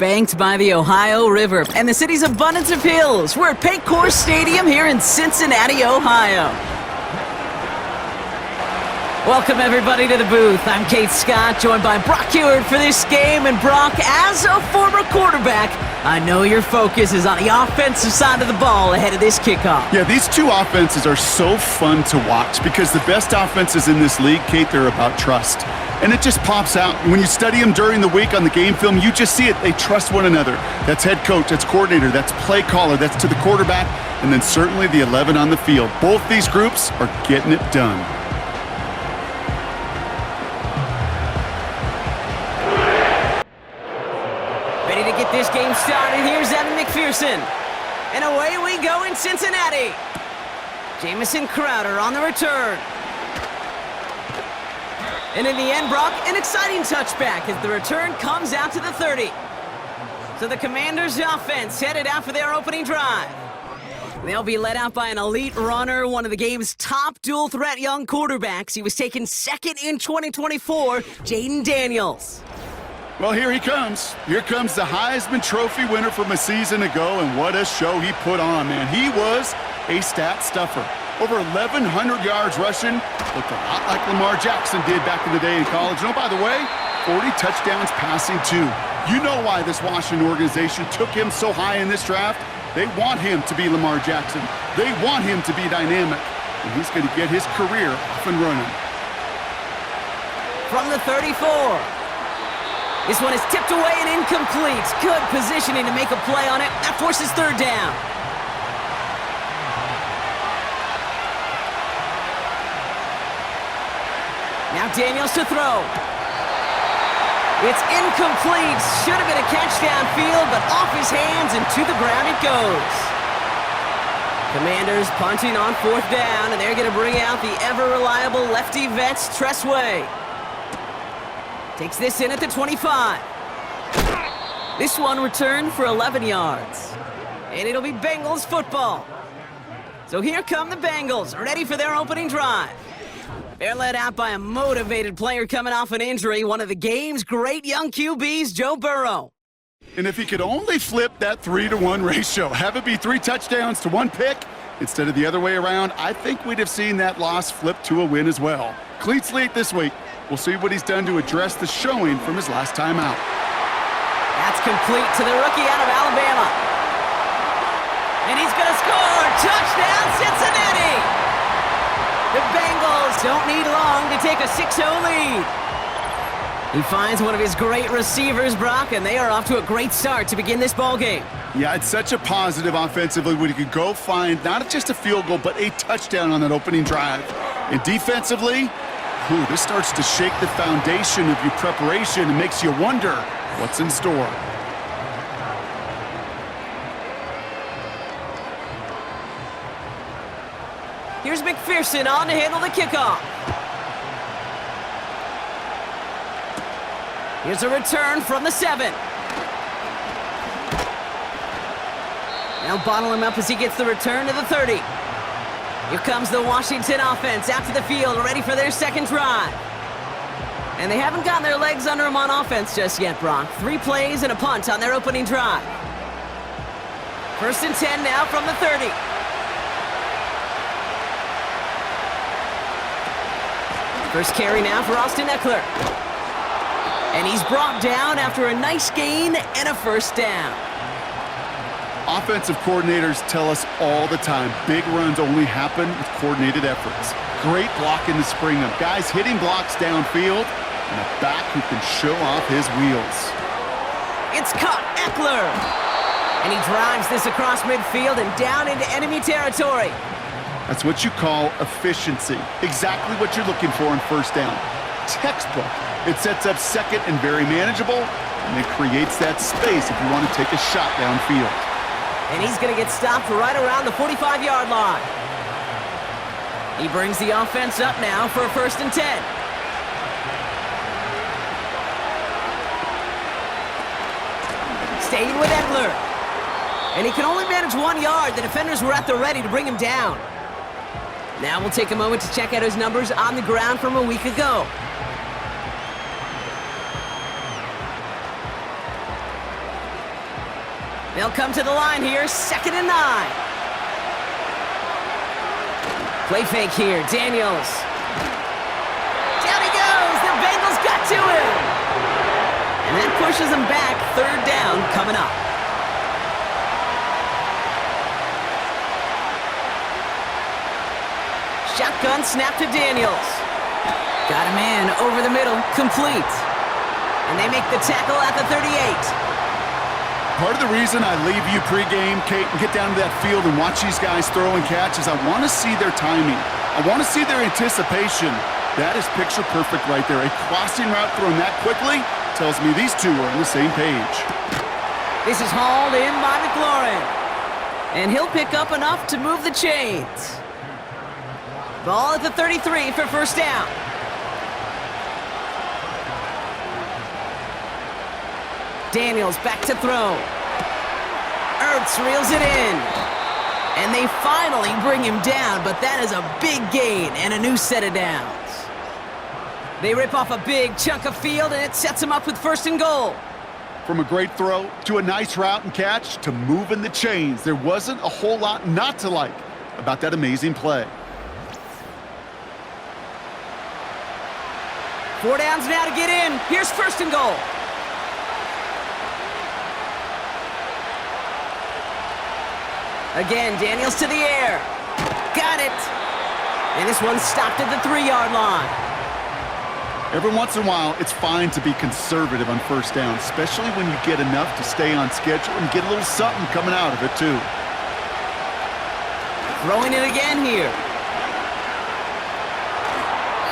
banked by the Ohio River and the city's abundance of hills. We're at Paycor Stadium here in Cincinnati, Ohio. Welcome, everybody, to the booth. I'm Kate Scott, joined by Brock Hewitt for this game. And Brock, as a former quarterback, I know your focus is on the offensive side of the ball ahead of this kickoff. Yeah, these two offenses are so fun to watch because the best offenses in this league, Kate, they're about trust. And it just pops out. When you study them during the week on the game film, you just see it. They trust one another. That's head coach, that's coordinator, that's play caller, that's to the quarterback, and then certainly the 11 on the field. Both these groups are getting it done. Ready to get this game started. Here's Evan McPherson. And away we go in Cincinnati. Jamison Crowder on the return. And in the end, Brock, an exciting touchback as the return comes out to the 30. So the Commanders offense headed out for their opening drive. They'll be led out by an elite runner, one of the game's top dual-threat young quarterbacks. He was taken second in 2024, Jaden Daniels. Well, here he comes. Here comes the Heisman Trophy winner from a season ago, and what a show he put on, man. He was a stat stuffer. Over 1,100 yards rushing. Looked a lot like Lamar Jackson did back in the day in college. And oh, by the way, 40 touchdowns passing too. You know why this Washington organization took him so high in this draft? They want him to be Lamar Jackson. They want him to be dynamic. And he's going to get his career off and running. From the 34. This one is tipped away and incomplete. Good positioning to make a play on it. That forces third down. Now Daniels to throw. It's incomplete. Should have been a catch downfield, but off his hands and to the ground it goes. Commanders punting on fourth down, and they're going to bring out the ever-reliable lefty vets, Tressway. Takes this in at the 25. This one returned for 11 yards. And it'll be Bengals football. So here come the Bengals, ready for their opening drive. They're led out by a motivated player coming off an injury, one of the game's great young QBs, Joe Burrow. And if he could only flip that 3-to-1 ratio, have it be 3 touchdowns to 1 pick instead of the other way around, I think we'd have seen that loss flip to a win as well. Cleats late this week. We'll see what he's done to address the showing from his last time out. That's complete to the rookie out of Alabama. And he's going to score. Touchdown, Cincinnati! The Bengals don't need long to take a 6-0 lead. He finds one of his great receivers, Brock, and they are off to a great start to begin this ballgame. Yeah, it's such a positive offensively when you could go find not just a field goal, but a touchdown on that opening drive. And defensively, this starts to shake the foundation of your preparation and makes you wonder what's in store. Here's McPherson on to handle the kickoff. Here's a return from the 7. Now bottle him up as he gets the return to the 30. Here comes the Washington offense out to the field, ready for their second drive. And they haven't gotten their legs under them on offense just yet, Brock. 3 plays and a punt on their opening drive. 1st and 10 now from the 30. First carry now for Austin Eckler. And he's brought down after a nice gain and a first down. Offensive coordinators tell us all the time, big runs only happen with coordinated efforts. Great block in the spring of guys hitting blocks downfield and a back who can show off his wheels. It's caught, Eckler. And he drives this across midfield and down into enemy territory. That's what you call efficiency. Exactly what you're looking for in first down. Textbook. It sets up second and very manageable, and it creates that space if you want to take a shot downfield. And he's going to get stopped right around the 45-yard line. He brings the offense up now for a 1st and 10. Staying with Eckler. And he can only manage 1 yard. The defenders were at the ready to bring him down. Now we'll take a moment to check out his numbers on the ground from a week ago. They'll come to the line here, 2nd and 9. Play fake here, Daniels. Down he goes, the Bengals got to him. And that pushes them back, 3rd down coming up. Shotgun snap to Daniels. Got him in, over the middle, complete. And they make the tackle at the 38. Part of the reason I leave you pregame, Kate, and get down to that field and watch these guys throw and catch is I want to see their timing. I want to see their anticipation. That is picture perfect right there. A crossing route thrown that quickly tells me these two are on the same page. This is hauled in by McLaurin. And he'll pick up enough to move the chains. Ball at the 33 for 1st down. Daniels back to throw. Ertz reels it in. And they finally bring him down, but that is a big gain and a new set of downs. They rip off a big chunk of field, and it sets him up with 1st and goal. From a great throw to a nice route and catch to moving the chains, there wasn't a whole lot not to like about that amazing play. 4 downs now to get in. Here's 1st and goal. Again, Daniels to the air. Got it. And this one stopped at the 3-yard line. Every once in a while, it's fine to be conservative on 1st down, especially when you get enough to stay on schedule and get a little something coming out of it, too. Throwing it again here.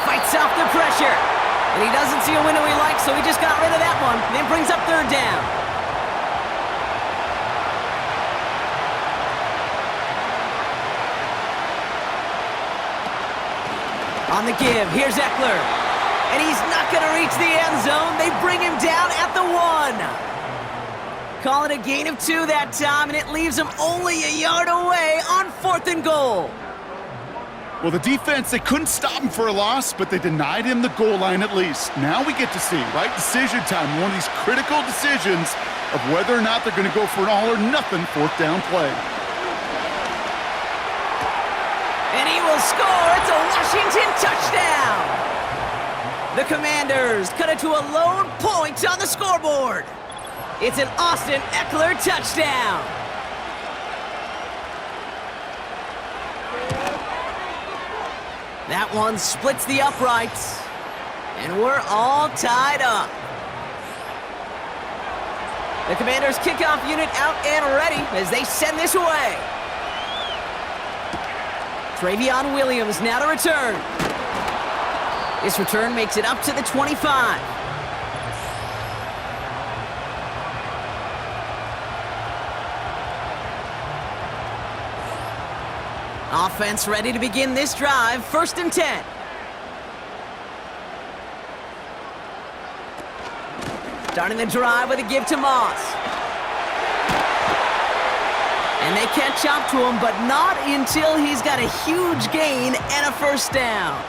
Fights off the pressure. And he doesn't see a window he likes, so he just got rid of that one. And then brings up 3rd down. On the give, here's Eckler. And he's not going to reach the end zone. They bring him down at the 1. Call it a gain of 2 that time, and it leaves him only a yard away on 4th and goal. Well, the defense, they couldn't stop him for a loss, but they denied him the goal line at least. Now we get to see, right, decision time, one of these critical decisions of whether or not they're going to go for an all-or-nothing 4th down play. And he will score. It's a Washington touchdown. The Commanders cut it to a lone point on the scoreboard. It's an Austin Eckler touchdown. That one splits the uprights. And we're all tied up. The Commanders kickoff unit out and ready as they send this away. Travion Williams now to return. This return makes it up to the 25. Offense ready to begin this drive. 1st and 10. Starting the drive with a give to Moss. And they catch up to him, but not until he's got a huge gain and a 1st down.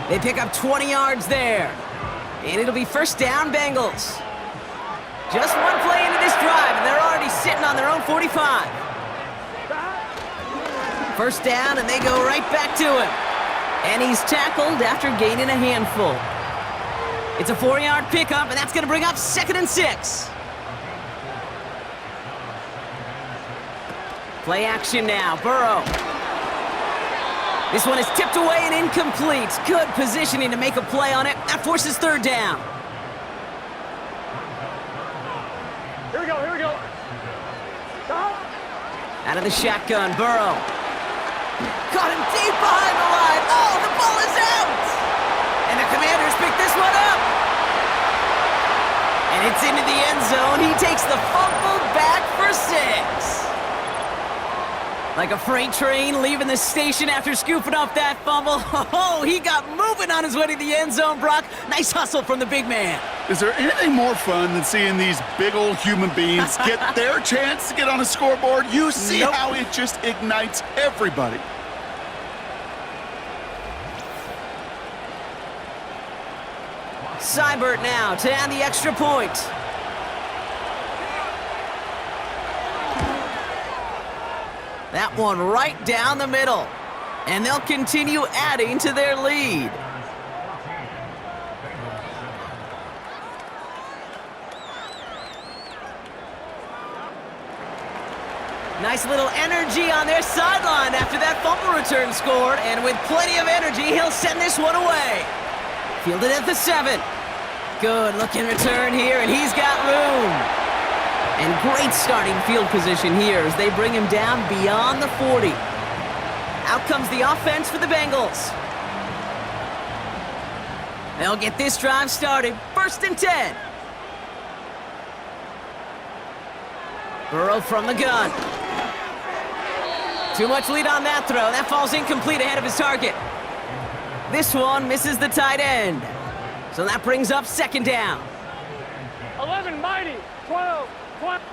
They pick up 20 yards there. And it'll be 1st down, Bengals. Just one play into this drive, and they're already sitting on their own 45. 1st down, and they go right back to him. And he's tackled after gaining a handful. It's a 4-yard pickup, and that's going to bring up 2nd and 6. Play action now, Burrow. This one is tipped away and incomplete. Good positioning to make a play on it. That forces 3rd down. Here we go. Stop. Out of the shotgun, Burrow. Caught him deep behind the line. Oh, the ball is out! And the Commanders pick this one up. And it's into the end zone. He takes the fumble back for 6. Like a freight train leaving the station after scooping up that fumble. Oh, he got moving on his way to the end zone, Brock. Nice hustle from the big man. Is there anything more fun than seeing these big old human beings get their chance to get on a scoreboard? You see how it just ignites everybody. Seibert now to add the extra point. That one right down the middle. And they'll continue adding to their lead. Nice little energy on their sideline after that fumble return scored. And with plenty of energy, he'll send this one away. Fielded at the 7. Good looking return here, and he's got room. And great starting field position here as they bring him down beyond the 40. Out comes the offense for the Bengals. They'll get this drive started. 1st and 10. Burrow from the gun. Too much lead on that throw. That falls incomplete ahead of his target. This one misses the tight end. So that brings up 2nd down. 11, mighty. 12,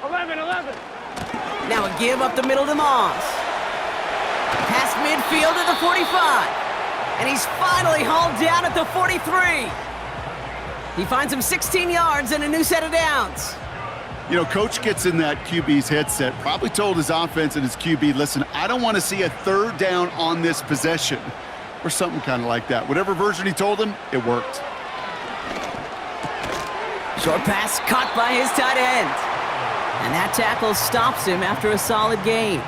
11, 11. Now a give up the middle to Moss. Past midfield at the 45. And he's finally hauled down at the 43. He finds him 16 yards and a new set of downs. You know, coach gets in that QB's headset, probably told his offense and his QB, listen, I don't want to see a 3rd down on this possession, or something kind of like that. Whatever version he told him, it worked. Short pass caught by his tight end. And that tackle stops him after a solid gain.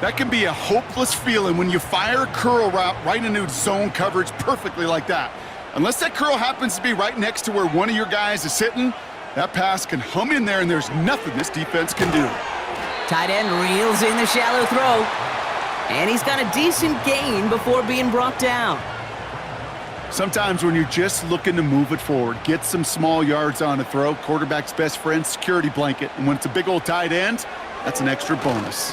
That can be a hopeless feeling when you fire a curl route right into zone coverage perfectly like that. Unless that curl happens to be right next to where one of your guys is sitting, that pass can hum in there, and there's nothing this defense can do. Tight end reels in the shallow throw. And he's got a decent gain before being brought down. Sometimes when you're just looking to move it forward, get some small yards on a throw, quarterback's best friend, security blanket. And when it's a big old tight end, that's an extra bonus.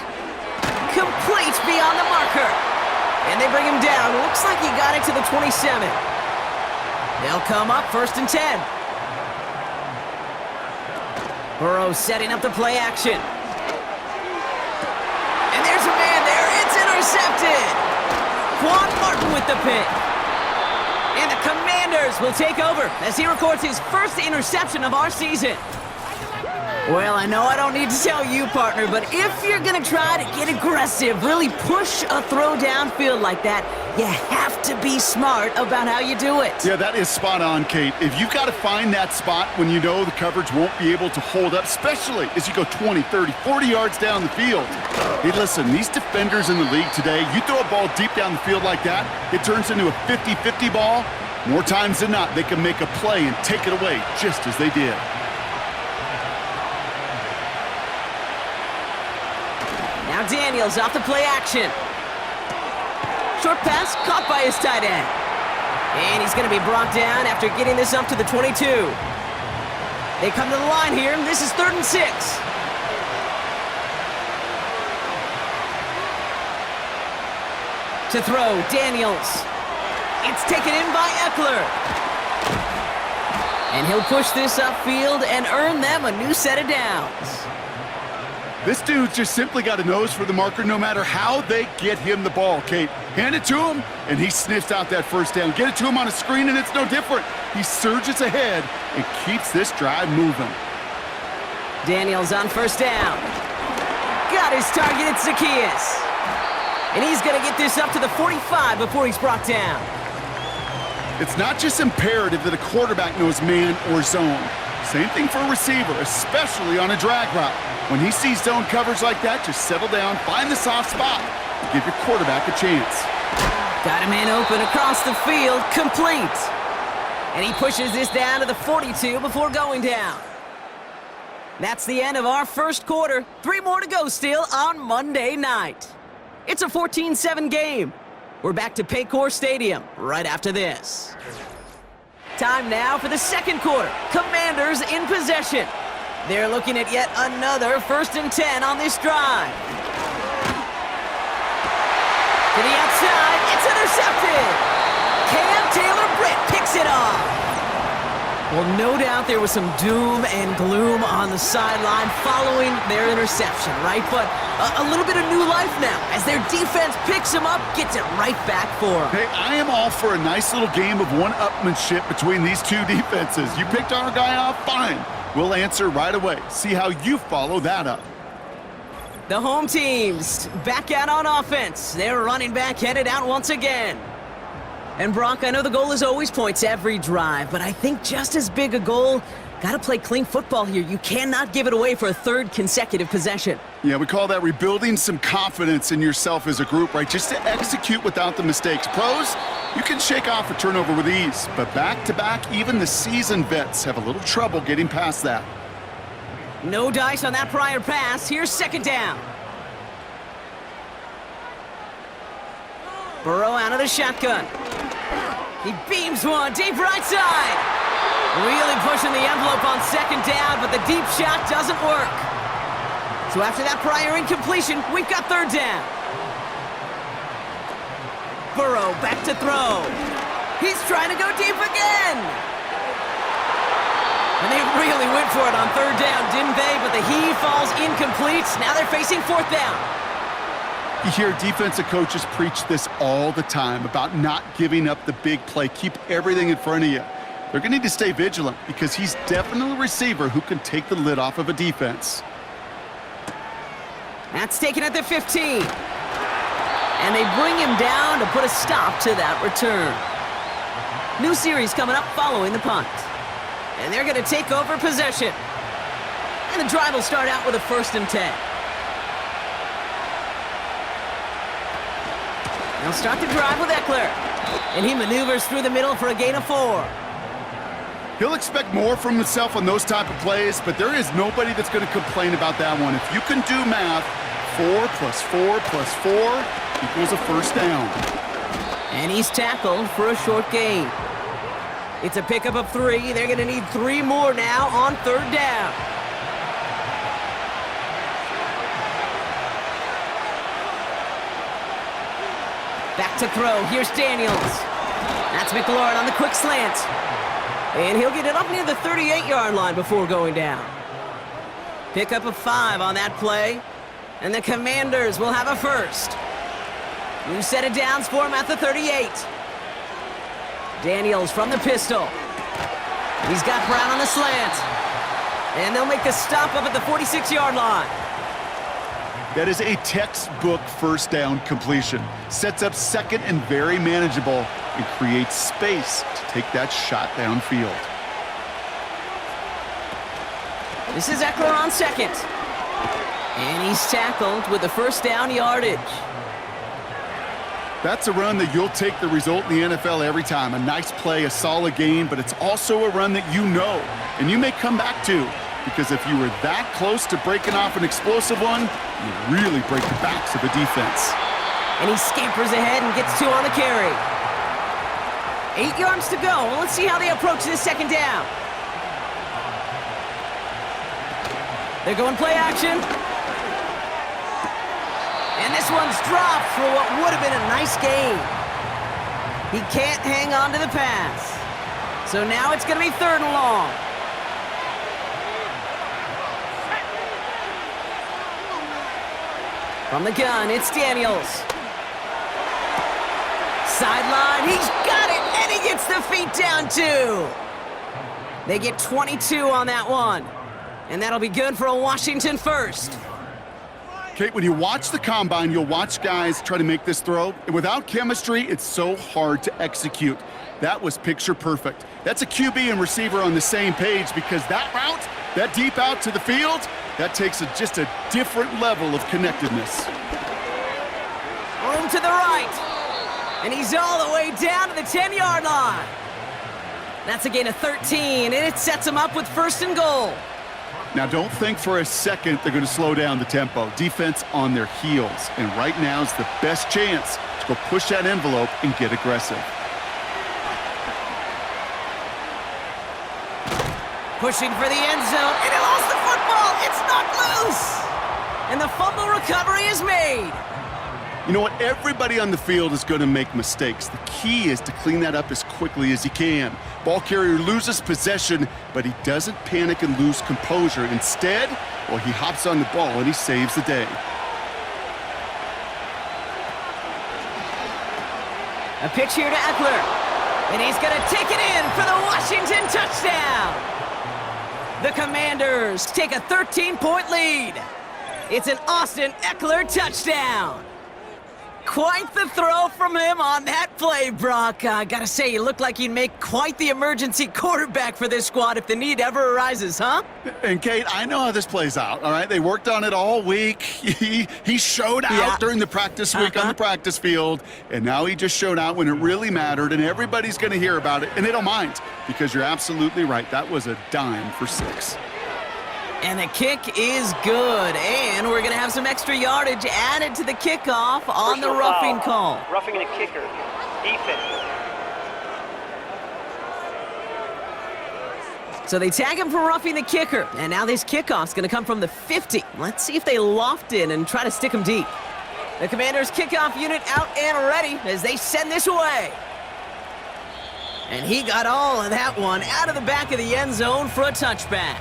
Complete beyond the marker. And they bring him down. Looks like he got it to the 27. They'll come up 1st and 10. Burrow setting up the play action. And there's a man there. It's intercepted. Quan Martin with the pick. And the Commanders will take over as he records his 1st interception of our season. Well, I know I don't need to tell you, partner, but if you're going to try to get aggressive, really push a throw downfield like that, you have to be smart about how you do it. Yeah, that is spot on, Kate. If you've got to find that spot when you know the coverage won't be able to hold up, especially as you go 20, 30, 40 yards down the field. Hey, listen, these defenders in the league today, you throw a ball deep down the field like that, it turns into a 50-50 ball. More times than not, they can make a play and take it away just as they did. Now Daniels off the play action. Short pass caught by his tight end. And he's going to be brought down after getting this up to the 22. They come to the line here. This is 3rd and 6. To throw, Daniels. It's taken in by Eckler. And he'll push this upfield and earn them a new set of downs. This dude's just simply got a nose for the marker no matter how they get him the ball, Kate. Hand it to him, and he sniffs out that 1st down. Get it to him on a screen, and it's no different. He surges ahead and keeps this drive moving. Daniels on 1st down. Got his target at Zacchaeus. And he's going to get this up to the 45 before he's brought down. It's not just imperative that a quarterback knows man or zone. Same thing for a receiver, especially on a drag route. When he sees zone coverage like that, just settle down, find the soft spot, and give your quarterback a chance. Got a man open across the field, complete. And he pushes this down to the 42 before going down. That's the end of our 1st quarter. 3 more to go still on Monday night. It's a 14-7 game. We're back to Paycor Stadium right after this. Time now for the 2nd quarter. Commanders in possession. They're looking at yet another 1st and 10 on this drive. To the outside, it's intercepted. Cam Taylor-Britt picks it off. Well, no doubt there was some doom and gloom on the sideline following their interception, right? But a little bit of new life now as their defense picks them up, gets it right back for them. Hey, I am all for a nice little game of one-upmanship between these two defenses. You picked our guy off, fine. We'll answer right away. See how you follow that up. The home team's back out on offense. Their running back headed out once again. And Brock, I know the goal is always points every drive, but I think just as big a goal, got to play clean football here. You cannot give it away for a third consecutive possession. Yeah, we call that rebuilding some confidence in yourself as a group, right? Just to execute without the mistakes. Pros, you can shake off a turnover with ease, but back-to-back, even the seasoned vets have a little trouble getting past that. No dice on that prior pass. Here's second down. Burrow out of the shotgun. He beams one deep right side. Really pushing the envelope on second down, but the deep shot doesn't work. So after that prior incompletion, we've got third down. Burrow back to throw. He's trying to go deep again. And they really went for it on third down, didn't they? But the heave falls incomplete. Now they're facing fourth down. You hear defensive coaches preach this all the time about not giving up the big play. Keep everything in front of you. They're going to need to stay vigilant because he's definitely a receiver who can take the lid off of a defense. That's taken at the 15. And they bring him down to put a stop to that return. New series coming up following the punt. And they're going to take over possession. And the drive will start out with a 1st and 10. They'll start the drive with Eckler. And he maneuvers through the middle for a gain of 4. He'll expect more from himself on those type of plays, but there is nobody that's going to complain about that one. If you can do math, 4 plus 4 plus 4 equals a 1st down. And he's tackled for a short gain. It's a pickup of 3. They're going to need 3 more now on third down. Back to throw. Here's Daniels. That's McLaurin on the quick slant. And he'll get it up near the 38-yard line before going down. Pickup of 5 on that play. And the Commanders will have a 1st. New set of downs for him at the 38. Daniels from the pistol. He's got Brown on the slant. And they'll make the stop up at the 46-yard line. That is a textbook 1st down completion. Sets up 2nd and very manageable and creates space to take that shot downfield. This is Eckler on 2nd. And he's tackled with the 1st down yardage. That's a run that you'll take the result in the NFL every time. A nice play, a solid game, but it's also a run that you know and you may come back to, because if you were that close to breaking off an explosive one, you really break the backs of a defense. And he scampers ahead and gets 2 on the carry. 8 yards to go. Let's see how they approach this second down. They're going play action. And this one's dropped for what would have been a nice gain. He can't hang on to the pass. So now it's going to be 3rd and long. From the gun, it's Daniels. Sideline, he's got it, and he gets the feet down too. They get 22 on that one. And that'll be good for a Washington 1st. Kate, when you watch the combine, you'll watch guys try to make this throw. And without chemistry, it's so hard to execute. That was picture perfect. That's a QB and receiver on the same page, because that route, that deep out to the field, that takes just a different level of connectedness. Room to the right. And he's all the way down to the 10-yard line. That's a gain of 13, and it sets him up with 1st and goal. Now, don't think for a second they're going to slow down the tempo. Defense on their heels, and right now is the best chance to go push that envelope and get aggressive. Pushing for the end zone, and he lost the football. It's knocked loose. And the fumble recovery is made. You know what? Everybody on the field is going to make mistakes. The key is to clean that up as quickly as you can. Ball carrier loses possession, but he doesn't panic and lose composure. Instead, well, he hops on the ball and he saves the day. A pitch here to Eckler. And he's going to take it in for the Washington touchdown. The Commanders take a 13-point lead. It's an Austin Eckler touchdown. Quite the throw from him on that play, Brock. Gotta say, you look like you'd make quite the emergency quarterback for this squad if the need ever arises, huh? And Kate, I know how this plays out, all right? They worked on it all week. He showed out during the practice week on the practice field, and now he just showed out when it really mattered, and everybody's going to hear about it, and they don't mind, because you're absolutely right. That was a dime for 6. And the kick is good, and we're going to have some extra yardage added to the kickoff on the roughing call. Roughing the kicker. Defense. So they tag him for roughing the kicker, and now this kickoff's going to come from the 50. Let's see if they loft in and try to stick him deep. The Commanders' kickoff unit out and ready as they send this away. And he got all of that one out of the back of the end zone for a touchback.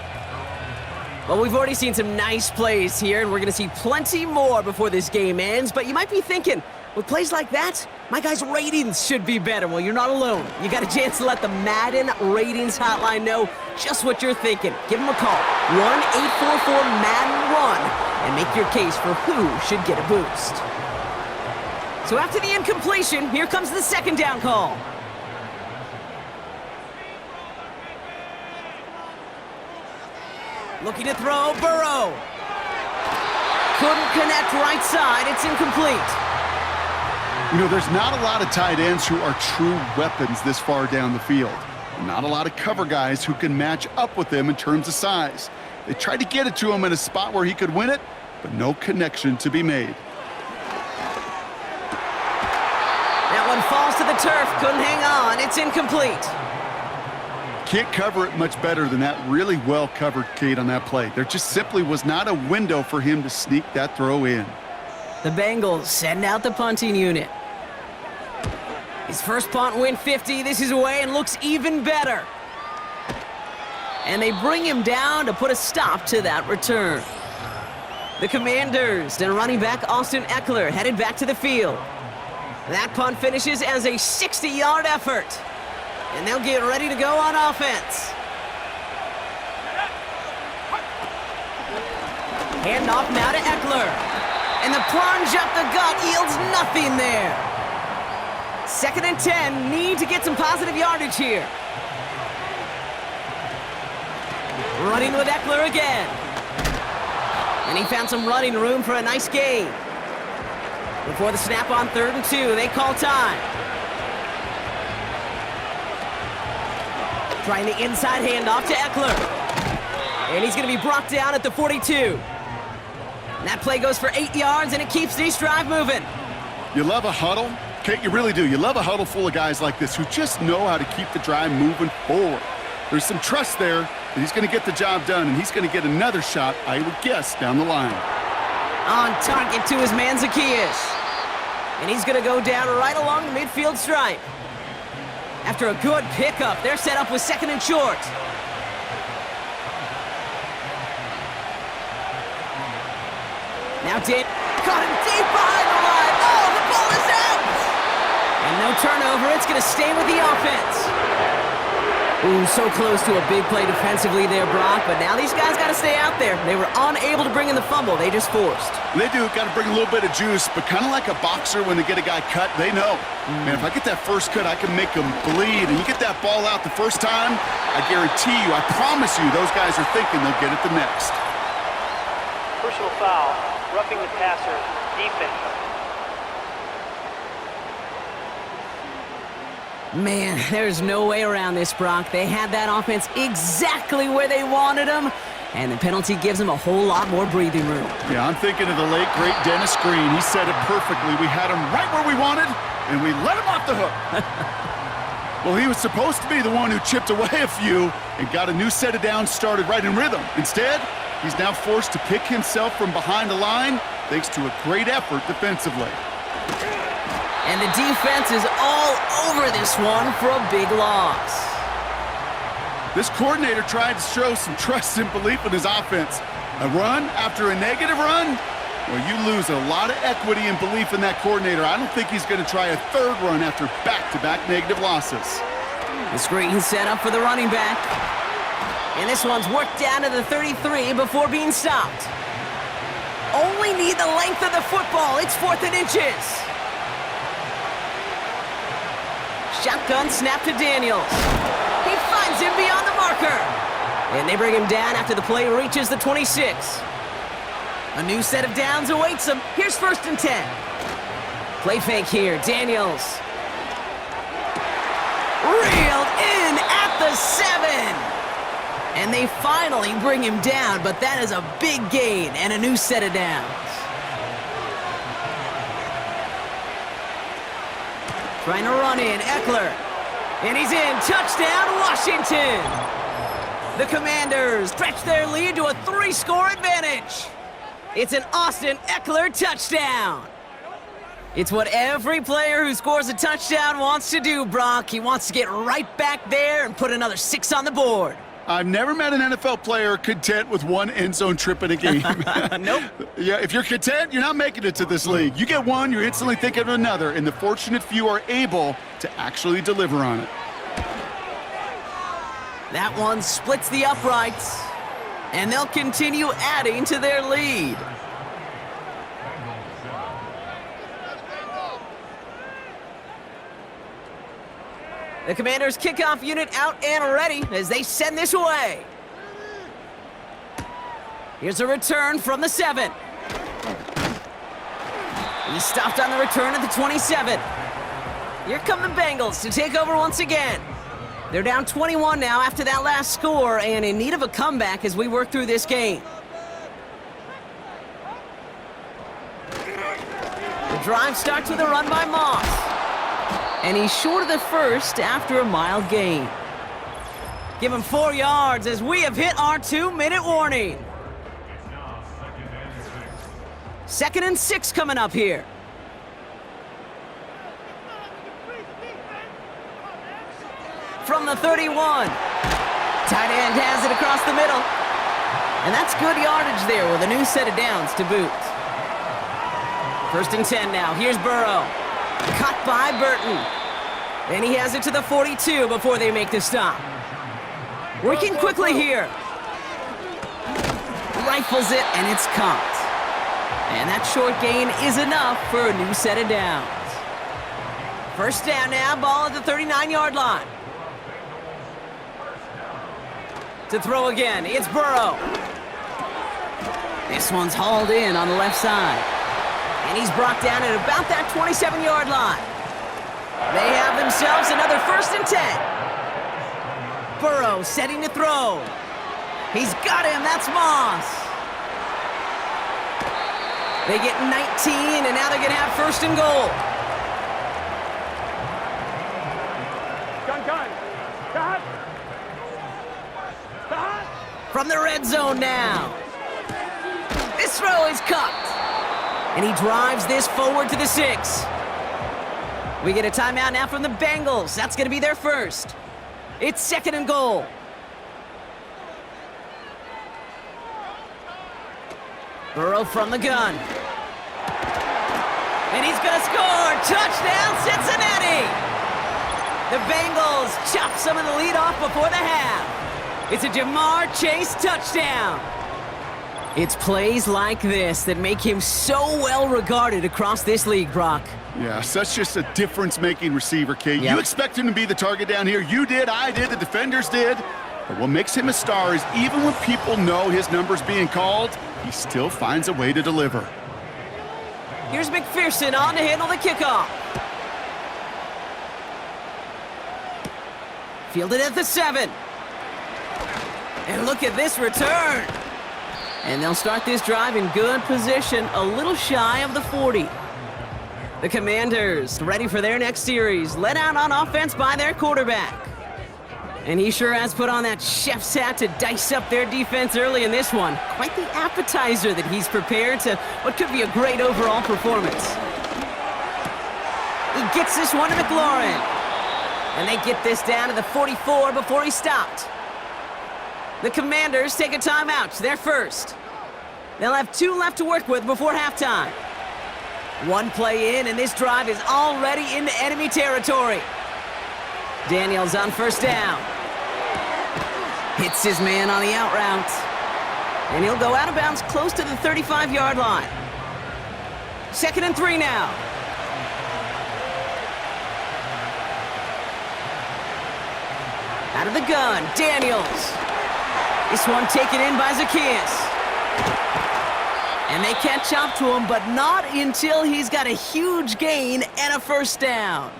Well, we've already seen some nice plays here, and we're going to see plenty more before this game ends. But you might be thinking, with plays like that, my guys' ratings should be better. Well, you're not alone. You got a chance to let the Madden ratings hotline know just what you're thinking. Give them a call, 1-844-MADDEN-1, and make your case for who should get a boost. So after the incompletion, here comes the second down call. Looking to throw, Burrow. Couldn't connect right side, it's incomplete. You know, there's not a lot of tight ends who are true weapons this far down the field. Not a lot of cover guys who can match up with them in terms of size. They tried to get it to him in a spot where he could win it, but no connection to be made. That one falls to the turf, couldn't hang on, it's incomplete. Can't cover it much better than that really well covered, Kate, on that play. There just simply was not a window for him to sneak that throw in. The Bengals send out the punting unit. His first punt went 50. This is away and looks even better. And they bring him down to put a stop to that return. The Commanders and running back Austin Eckler headed back to the field. That punt finishes as a 60-yard effort. And they'll get ready to go on offense. Hand off now to Eckler. And the plunge up the gut yields nothing there. 2nd and 10, need to get some positive yardage here. Running with Eckler again. And he found some running room for a nice gain. Before the snap on 3rd and 2, they call time. Trying the inside handoff to Eckler. And he's going to be brought down at the 42. And that play goes for 8 yards, and it keeps this drive moving. You love a huddle? Kate, you really do. You love a huddle full of guys like this who just know how to keep the drive moving forward. There's some trust there that he's going to get the job done, and he's going to get another shot, I would guess, down the line. On target to his man Zacchaeus. And he's going to go down right along the midfield stripe. After a good pickup, they're set up with 2nd and short. Now Dave caught him deep behind the line. Oh, the ball is out! And no turnover, it's going to stay with the offense. Ooh, so close to a big play defensively there, Brock, but now these guys got to stay out there. They were unable to bring in the fumble. They just forced. They do. Got to bring a little bit of juice, but kind of like a boxer when they get a guy cut, they know. Man, if I get that first cut, I can make them bleed. And you get that ball out the first time, I guarantee you, I promise you, those guys are thinking they'll get it the next. Personal foul. Roughing the passer. Defense. Man, there's no way around this, Brock. They had that offense exactly where they wanted them, and the penalty gives them a whole lot more breathing room. Yeah, I'm thinking of the late, great Dennis Green. He said it perfectly. We had him right where we wanted, and we let him off the hook. Well, he was supposed to be the one who chipped away a few and got a new set of downs started right in rhythm. Instead, he's now forced to pick himself from behind the line thanks to a great effort defensively. And the defense is all over this one for a big loss. This coordinator tried to show some trust and belief in his offense. A run after a negative run? Well, you lose a lot of equity and belief in that coordinator. I don't think he's going to try a 3rd run after back-to-back negative losses. The screen set up for the running back. And this one's worked down to the 33 before being stopped. Only need the length of the football. It's 4th and inches. Shotgun snap to Daniels. He finds him beyond the marker. And they bring him down after the play reaches the 26. A new set of downs awaits him. Here's 1st and 10. Play fake here. Daniels. Reeled in at the 7. And they finally bring him down, but that is a big gain and a new set of downs. Trying to run in, Eckler. And he's in. Touchdown, Washington. The Commanders stretch their lead to a 3-score advantage. It's an Austin Eckler touchdown. It's what every player who scores a touchdown wants to do, Brock. He wants to get right back there and put another 6 on the board. I've never met an NFL player content with one end zone trip in a game. Nope. Yeah, if you're content, you're not making it to this league. You get one, you're instantly thinking of another, and the fortunate few are able to actually deliver on it. That one splits the uprights, and they'll continue adding to their lead. The Commanders' kickoff unit out and ready as they send this away. Here's a return from the 7. He stopped on the return at the 27. Here come the Bengals to take over once again. They're down 21 now after that last score and in need of a comeback as we work through this game. The drive starts with a run by Moss. And he's short of the first after a mild gain. Give him 4 yards as we have hit our 2-minute warning. 2nd and 6 coming up here. From the 31. Tight end has it across the middle. And that's good yardage there with a new set of downs to boot. 1st and 10 now. Here's Burrow. Caught by Burton. And he has it to the 42 before they make the stop. Working quickly here. Rifles it, and it's caught. And that short gain is enough for a new set of downs. 1st down now, ball at the 39-yard line. To throw again, it's Burrow. This one's hauled in on the left side. And he's brought down at about that 27-yard line. They have themselves another 1st and 10. Burrow setting to throw. He's got him, that's Moss. They get 19, and now they're going to have 1st and goal. Gun. Cut. From the red zone now. This throw is cut. And he drives this forward to the 6. We get a timeout now from the Bengals. That's going to be their first. It's 2nd and goal. Burrow from the gun. And he's going to score. Touchdown, Cincinnati! The Bengals chop some of the lead off before the half. It's a Jamar Chase touchdown. It's plays like this that make him so well regarded across this league, Brock. Yeah, such just a difference-making receiver, Kate. Yep. You expect him to be the target down here. You did, I did, the defenders did. But what makes him a star is even when people know his number's being called, he still finds a way to deliver. Here's McPherson on to handle the kickoff. Fielded at the 7. And look at this return. And they'll start this drive in good position, a little shy of the 40. The Commanders ready for their next series, led out on offense by their quarterback. And he sure has put on that chef's hat to dice up their defense early in this one. Quite the appetizer that he's prepared to what could be a great overall performance. He gets this one to McLaurin. And they get this down to the 44 before he stopped. The Commanders take a timeout, their first. They'll have 2 left to work with before halftime. 1 play in, and this drive is already into enemy territory. Daniels on 1st down. Hits his man on the out route. And he'll go out of bounds close to the 35-yard line. 2nd and 3 now. Out of the gun, Daniels. This one taken in by Zacchaeus. And they catch up to him, but not until he's got a huge gain and a first down.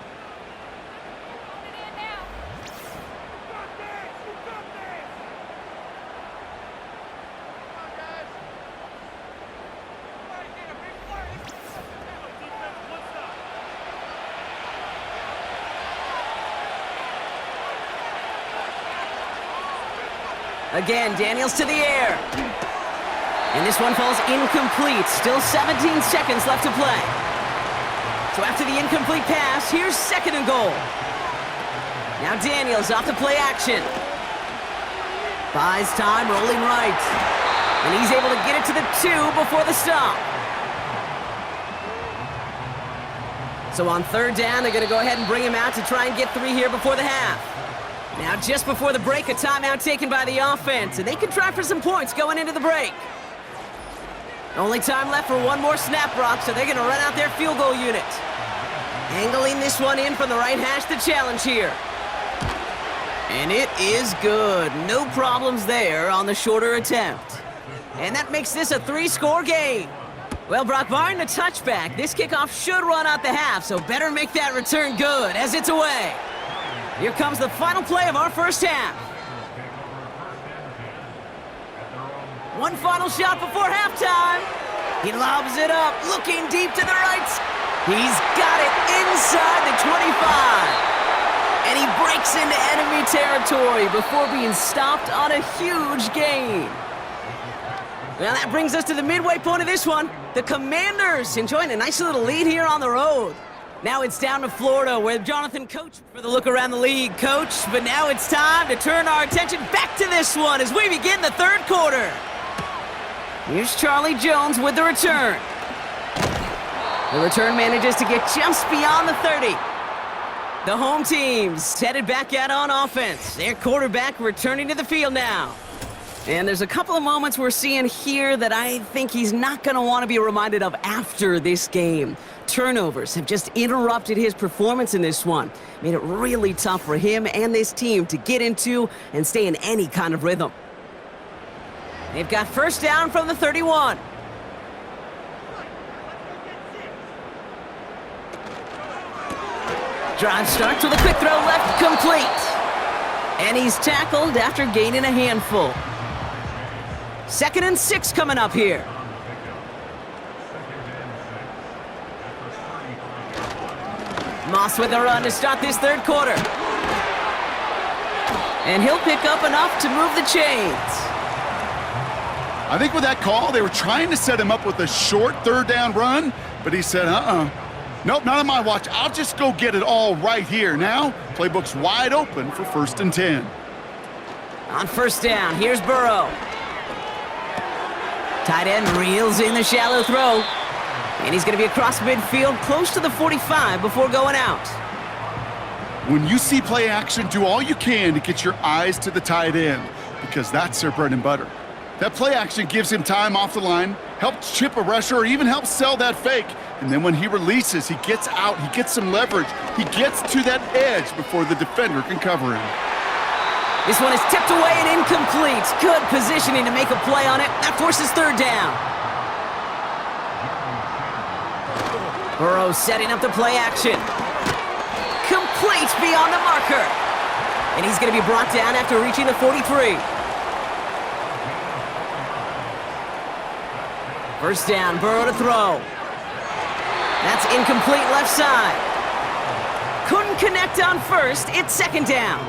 Again, Daniels to the air. And this one falls incomplete. Still 17 seconds left to play. So after the incomplete pass, here's 2nd and goal. Now Daniels off to play action. Buys time, rolling right. And he's able to get it to the 2 before the stop. So on 3rd down, they're going to go ahead and bring him out to try and get 3 here before the half. Now just before the break, a timeout taken by the offense, and they can try for some points going into the break. Only time left for one more snap, Brock, so they're going to run out their field goal unit. Angling this one in from the right hash, the challenge here. And it is good. No problems there on the shorter attempt. And that makes this a 3-score game. Well, Brock, barring the touchback, this kickoff should run out the half, so better make that return good as it's away. Here comes the final play of our first half. One final shot before halftime. He lobs it up, looking deep to the right. He's got it inside the 25. And he breaks into enemy territory before being stopped on a huge gain. Well, that brings us to the midway point of this one. The Commanders enjoying a nice little lead here on the road. Now it's down to Florida, where Jonathan Coach for the look around the league, Coach. But now it's time to turn our attention back to this one as we begin the 3rd quarter. Here's Charlie Jones with the return. The return manages to get just beyond the 30. The home team's headed back out on offense. Their quarterback returning to the field now. And there's a couple of moments we're seeing here that I think he's not going to want to be reminded of after this game. Turnovers have just interrupted his performance in this one. Made it really tough for him and this team to get into and stay in any kind of rhythm. They've got first down from the 31. Drive starts with a quick throw left, complete. And he's tackled after gaining a handful. 2nd and 6 coming up here. Moss with a run to start this 3rd quarter. And he'll pick up enough to move the chains. I think with that call, they were trying to set him up with a short 3rd down run, but he said, nope, not on my watch. I'll just go get it all right here. Now, playbook's wide open for 1st and 10. On 1st down, here's Burrow. Tight end reels in the shallow throw. And he's going to be across midfield, close to the 45 before going out. When you see play action, do all you can to get your eyes to the tight end, because that's their bread and butter. That play action gives him time off the line, helps chip a rusher, or even helps sell that fake. And then when he releases, he gets out, he gets some leverage. He gets to that edge before the defender can cover him. This one is tipped away and incomplete. Good positioning to make a play on it. That forces 3rd down. Burrow setting up the play action. Complete beyond the marker. And he's going to be brought down after reaching the 43. 1st down, Burrow to throw. That's incomplete left side. Couldn't connect on 1st. It's 2nd down.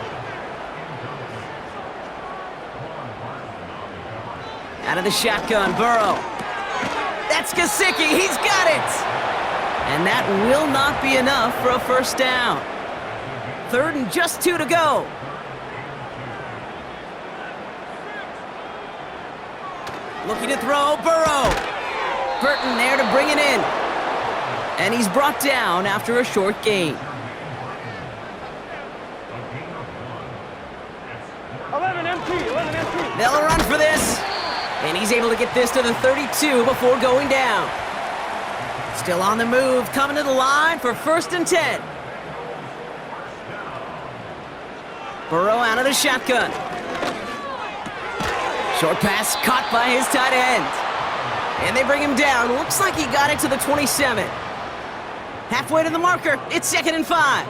Out of the shotgun, Burrow. That's Gesicki. He's got it. And that will not be enough for a 1st down. 3rd and just 2 to go. Looking to throw, Burrow. Burton there to bring it in. And he's brought down after a short gain. 11 MT, 11 MT. They'll run for this. And he's able to get this to the 32 before going down. Still on the move, coming to the line for 1st and 10. Burrow out of the shotgun. Short pass caught by his tight end. And they bring him down. Looks like he got it to the 27. Halfway to the marker, it's 2nd and 5.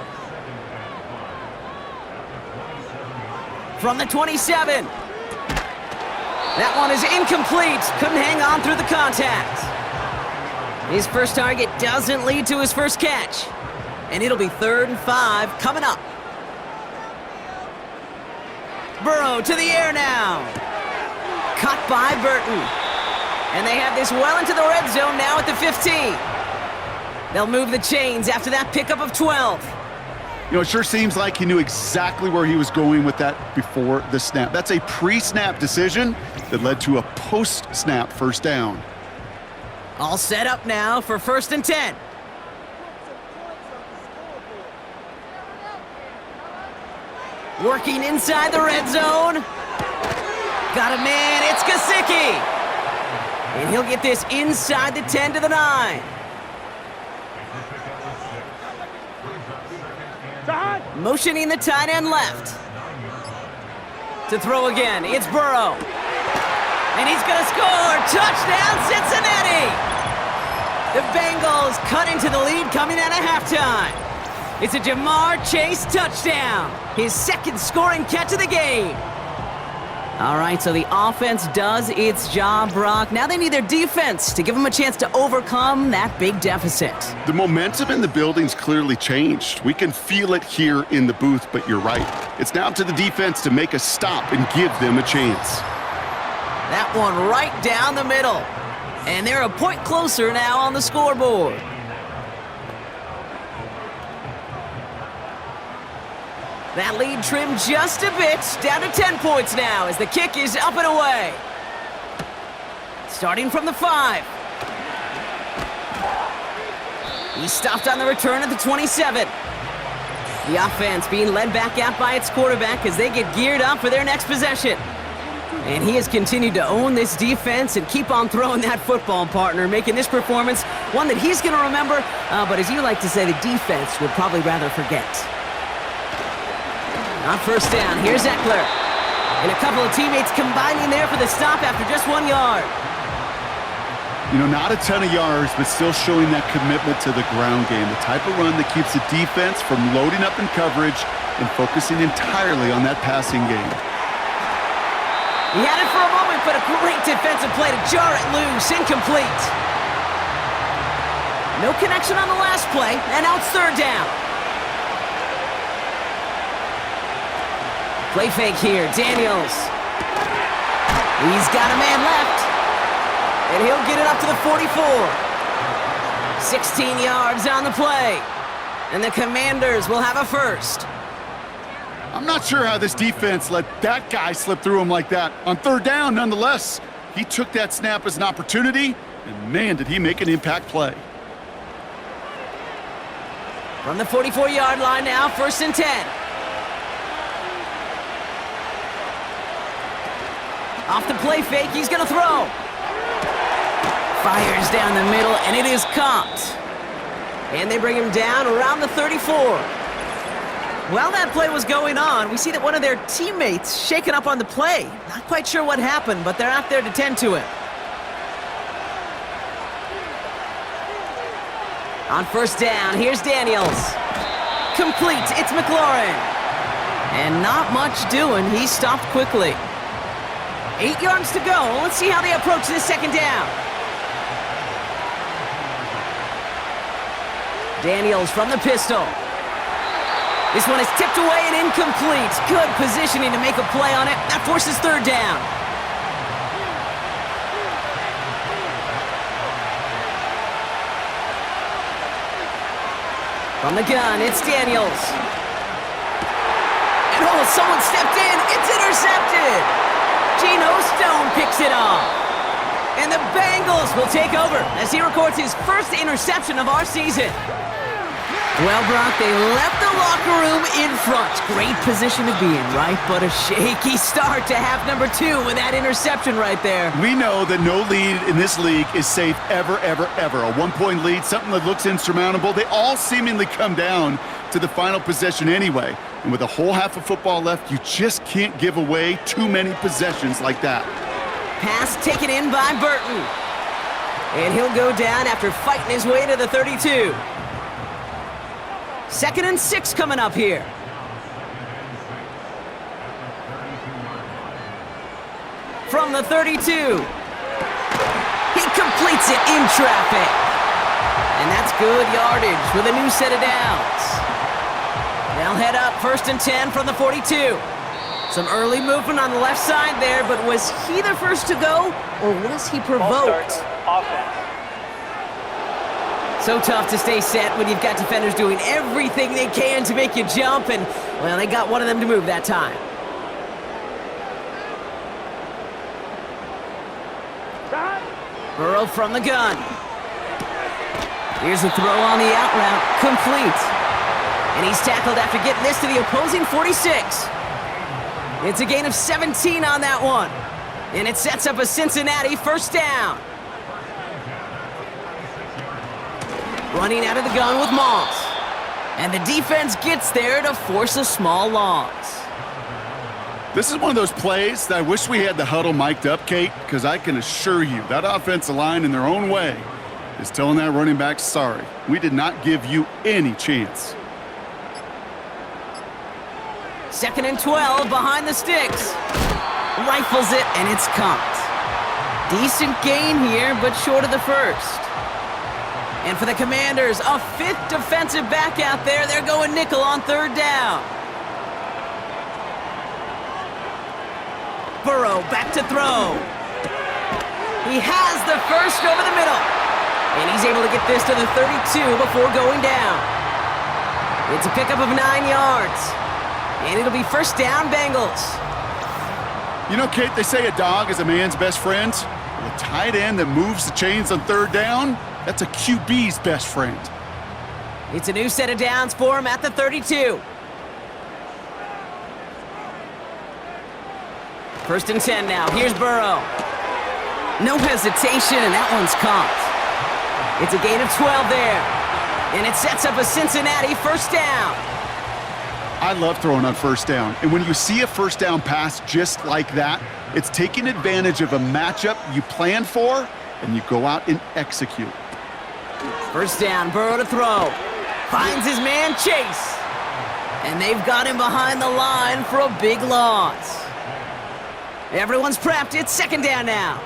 From the 27. That one is incomplete. Couldn't hang on through the contact. His first target doesn't lead to his first catch. And it'll be 3rd and 5 coming up. Burrow to the air now. Caught by Burton. And they have this well into the red zone now at the 15. They'll move the chains after that pickup of 12. You know, it sure seems like he knew exactly where he was going with that before the snap. That's a pre-snap decision that led to a post-snap first down. All set up now for 1st and 10. Working inside the red zone. Got a man, it's Gesicki. And he'll get this inside the 10 to the 9. Motioning the tight end left. To throw again, it's Burrow. And he's gonna score! Touchdown, Cincinnati! The Bengals cut into the lead coming out of halftime. It's a Jamar Chase touchdown. His 2nd scoring catch of the game. All right, so the offense does its job, Brock. Now they need their defense to give them a chance to overcome that big deficit. The momentum in the building's clearly changed. We can feel it here in the booth, but you're right. It's now to the defense to make a stop and give them a chance. That one right down the middle. And they're a point closer now on the scoreboard. That lead trimmed just a bit, down to 10 points now as the kick is up and away. Starting from the 5. He's stopped on the return at the 27. The offense being led back out by its quarterback as they get geared up for their next possession. And he has continued to own this defense and keep on throwing that football, partner, making this performance one that he's going to remember, but as you like to say, the defense would probably rather forget. On 1st down, here's Eckler. And a couple of teammates combining there for the stop after just 1 yard. You know, not a ton of yards, but still showing that commitment to the ground game. The type of run that keeps the defense from loading up in coverage and focusing entirely on that passing game. He had it for a moment, but a great defensive play to jar it loose. Incomplete. No connection on the last play, and now it's 3rd down. Play fake here, Daniels. He's got a man left. And he'll get it up to the 44. 16 yards on the play. And the Commanders will have a 1st. I'm not sure how this defense let that guy slip through him like that. On 3rd down, nonetheless, he took that snap as an opportunity, and man, did he make an impact play. From the 44-yard line now, 1st and 10. Off the play fake, he's gonna throw. Fires down the middle, and it is caught. And they bring him down around the 34. While that play was going on, we see that one of their teammates shaken up on the play. Not quite sure what happened, but they're out there to tend to it. On 1st down, here's Daniels. Complete, it's McLaurin. And not much doing, he stopped quickly. 8 yards to go. Let's see how they approach this 2nd down. Daniels from the pistol. This one is tipped away and incomplete. Good positioning to make a play on it. That forces 3rd down. From the gun, it's Daniels. And oh, someone stepped in. It's intercepted. Geno Stone picks it off. And the Bengals will take over as he records his 1st interception of our season. Well, Brock, they left the locker room in front. Great position to be in, right? But a shaky start to half number 2 with that interception right there. We know that no lead in this league is safe ever, ever, ever. A one-point lead, something that looks insurmountable. They all seemingly come down to the final possession anyway. And with a whole half of football left, you just can't give away too many possessions like that. Pass taken in by Burton. And he'll go down after fighting his way to the 32. 2nd and 6 coming up here. From the 32. He completes it in traffic. And that's good yardage with a new set of downs. They'll head up 1st and 10 from the 42. Some early movement on the left side there, but was he the first to go, or was he provoked? Offense. So tough to stay set when you've got defenders doing everything they can to make you jump, and, well, they got one of them to move that time. Burrow from the gun. Here's the throw on the out route, complete. And he's tackled after getting this to the opposing 46. It's a gain of 17 on that one. And it sets up a Cincinnati 1st down. Running out of the gun with Moss. And the defense gets there to force a small loss. This is one of those plays that I wish we had the huddle mic'd up, Kate, because I can assure you that offensive line in their own way is telling that running back, sorry, we did not give you any chance. 2nd and 12 behind the sticks. Rifles it, and it's caught. Decent gain here, but short of the first. And for the Commanders, a 5th defensive back out there. They're going nickel on 3rd down. Burrow back to throw. He has the first over the middle. And he's able to get this to the 32 before going down. It's a pickup of 9 yards. And it'll be 1st down, Bengals. You know, Kate, they say a dog is a man's best friend. The tight end that moves the chains on 3rd down, that's a QB's best friend. It's a new set of downs for him at the 32. 1st and 10 now. Here's Burrow. No hesitation, and that one's caught. It's a gain of 12 there. And it sets up a Cincinnati 1st down. I love throwing on 1st down. And when you see a 1st down pass just like that, it's taking advantage of a matchup you plan for, and you go out and execute. 1st down, Burrow to throw. Finds his man Chase. And they've got him behind the line for a big loss. Everyone's prepped. It's 2nd down now.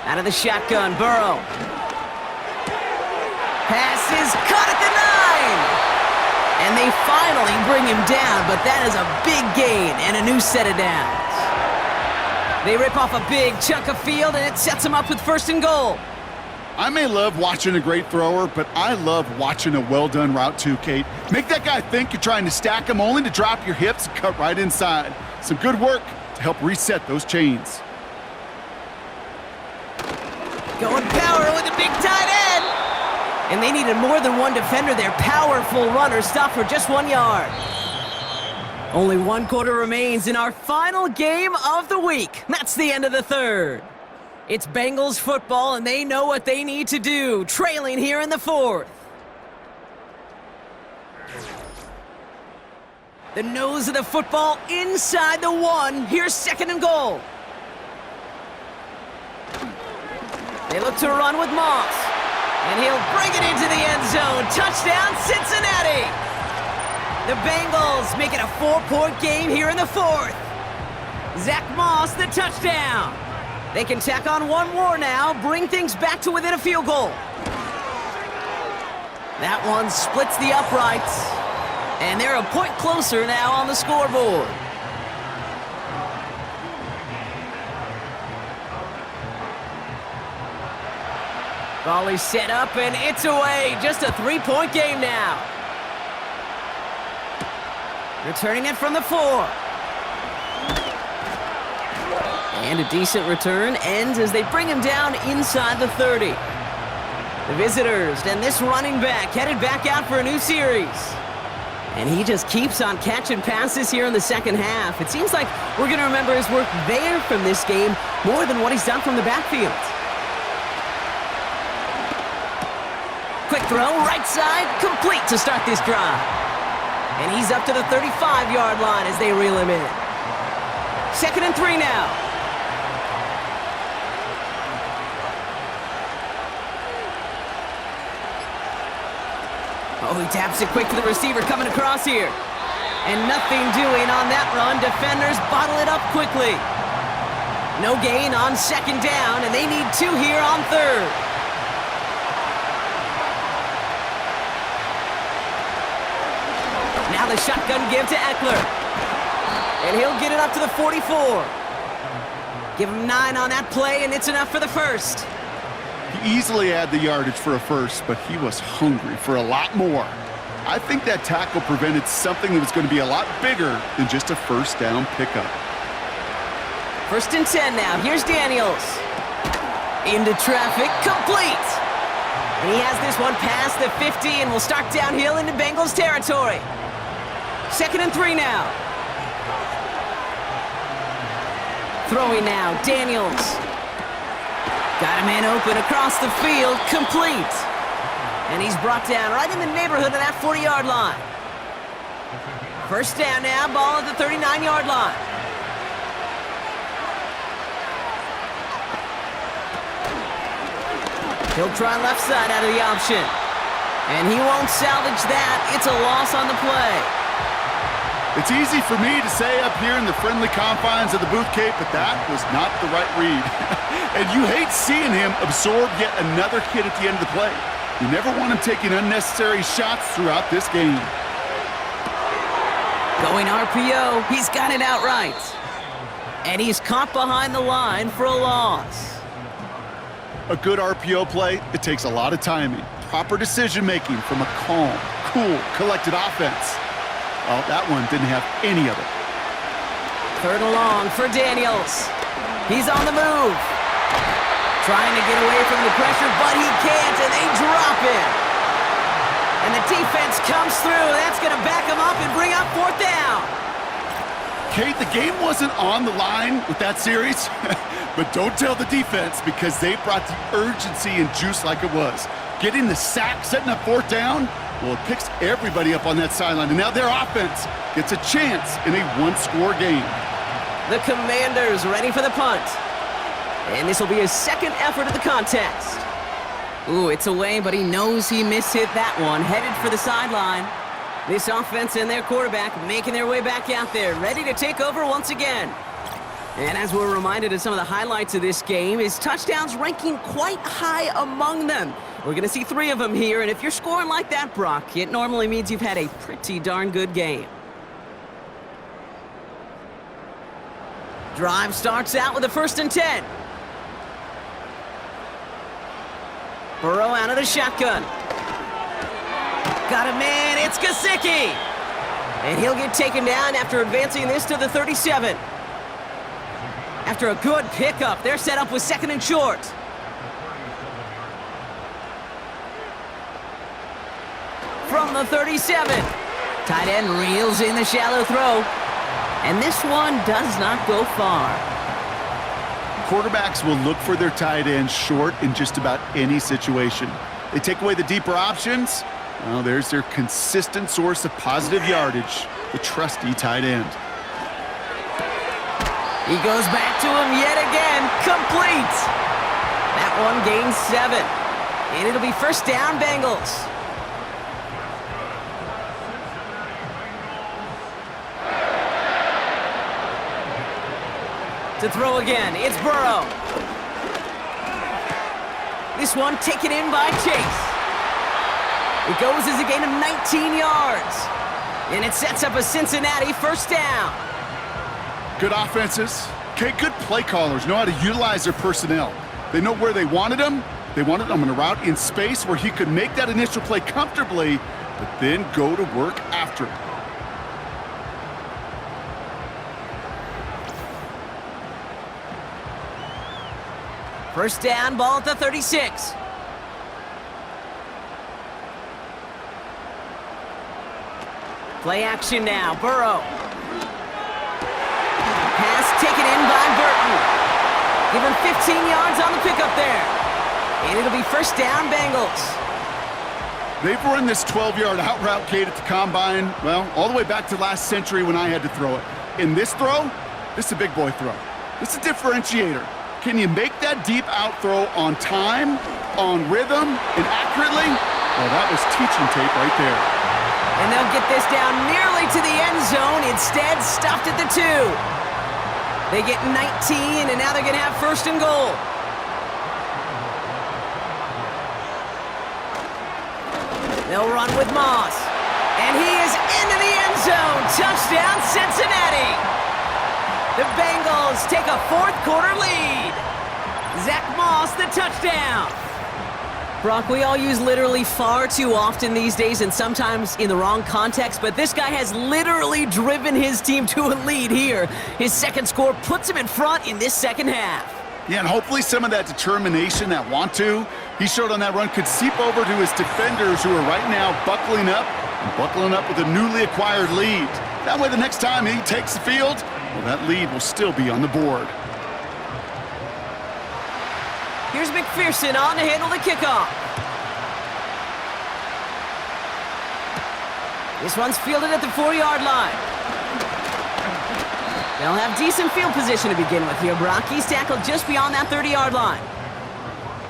Out of the shotgun, Burrow. Pass is caught at the 9. And they finally bring him down, but that is a big gain and a new set of downs. They rip off a big chunk of field, and it sets them up with 1st and goal. I may love watching a great thrower, but I love watching a well-done route too, Kate. Make that guy think you're trying to stack him only to drop your hips and cut right inside. Some good work to help reset those chains. Going power with a big tight end. And they needed more than one defender. Their powerful runner stopped for just 1 yard. Only 1 quarter remains in our final game of the week. That's the end of the 3rd. It's Bengals football, and they know what they need to do, trailing here in the 4th. The nose of the football inside the 1. Here's 2nd and goal. They look to run with Moss. And he'll bring it into the end zone. Touchdown, Cincinnati! The Bengals make it a 4-point game here in the 4th. Zach Moss, the touchdown. They can tack on 1 more now, bring things back to within a field goal. That one splits the uprights. And they're a point closer now on the scoreboard. Volley set up, and it's away. Just a 3-point game now. Returning it from the 4. And a decent return ends as they bring him down inside the 30. The visitors, and this running back headed back out for a new series. And he just keeps on catching passes here in the second half. It seems like we're going to remember his work there from this game more than what he's done from the backfield. Quick throw, right side, complete to start this drive. And he's up to the 35-yard line as they reel him in. 2nd and 3 now. Oh, he taps it quick to the receiver coming across here. And nothing doing on that run. Defenders bottle it up quickly. No gain on 2nd down, and they need 2 here on 3rd. Now the shotgun give to Eckler. And he'll get it up to the 44. Give him 9 on that play, and it's enough for the first. He easily had the yardage for a first, but he was hungry for a lot more. I think that tackle prevented something that was going to be a lot bigger than just a first down pickup. 1st and 10 now. Here's Daniels. Into traffic, complete. And he has this one past the 50 and will start downhill into Bengals territory. 2nd and 3 now. Throwing now, Daniels. Got a man open across the field, complete. And he's brought down right in the neighborhood of that 40-yard line. 1st down now, ball at the 39-yard line. He'll try left side out of the option. And he won't salvage that. It's a loss on the play. It's easy for me to say up here in the friendly confines of the booth, Kate, but that was not the right read. And you hate seeing him absorb yet another hit at the end of the play. You never want him taking unnecessary shots throughout this game. Going RPO, he's got it outright. And he's caught behind the line for a loss. A good RPO play, it takes a lot of timing, proper decision-making from a calm, cool, collected offense. Well, that one didn't have any of it. 3rd and long for Daniels. He's on the move. Trying to get away from the pressure, but he can't, and they drop him. And the defense comes through. That's going to back him up and bring up 4th down. Kate, the game wasn't on the line with that series, but don't tell the defense because they brought the urgency and juice like it was. Getting the sack, setting up 4th down, well, it picks everybody up on that sideline, and now their offense gets a chance in a one-score game. The Commanders ready for the punt. And this will be his 2nd effort of the contest. Ooh, it's away, but he knows he mishit that one. Headed for the sideline. This offense and their quarterback making their way back out there, ready to take over once again. And as we're reminded of some of the highlights of this game, his touchdowns ranking quite high among them. We're going to see 3 of them here, and if you're scoring like that, Brock, it normally means you've had a pretty darn good game. Drive starts out with a 1st and 10. Burrow out of the shotgun. Got a man, it's Gesicki. And he'll get taken down after advancing this to the 37. After a good pickup, they're set up with 2nd and short. From the 37. Tight end reels in the shallow throw. And this one does not go far. Quarterbacks will look for their tight end short in just about any situation. They take away the deeper options. Well, there's their consistent source of positive yardage, the trusty tight end. He goes back to him yet again. Complete. That one gains 7. And it'll be 1st down, Bengals. To throw again, it's Burrow. This one taken in by Chase. It goes as a gain of 19 yards. And it sets up a Cincinnati 1st down. Good offenses. Okay, good play callers know how to utilize their personnel. They know where they wanted them. They wanted them on a route in space where he could make that initial play comfortably, but then go to work after it. First down, ball at the 36. Play action now, Burrow. Pass taken in by Burton. Give him 15 yards on the pickup there. And it'll be first down, Bengals. They've run this 12-yard out route, Kate, at the combine, well, all the way back to last century when I had to throw it. In this throw, this is a big boy throw. This is a differentiator. Can you make that deep out throw on time, on rhythm, and accurately? Well, that was teaching tape right there. And they'll get this down nearly to the end zone. Instead, stopped at the 2. They get 19, and now they're going to have first and goal. They'll run with Moss. And he is into the end zone. Touchdown, Cincinnati. The Bengals take a fourth-quarter lead. Zach Moss, the touchdown. Brock, we all use literally far too often these days, and sometimes in the wrong context, but this guy has literally driven his team to a lead here. His second score puts him in front in this second half. Yeah, and hopefully some of that determination, that want to, he showed on that run could seep over to his defenders who are right now buckling up with a newly acquired lead. That way the next time he takes the field, well, that lead will still be on the board. Here's McPherson on to handle the kickoff. This one's fielded at the 4-yard line. They'll have decent field position to begin with here, Brock. He's tackled just beyond that 30-yard line.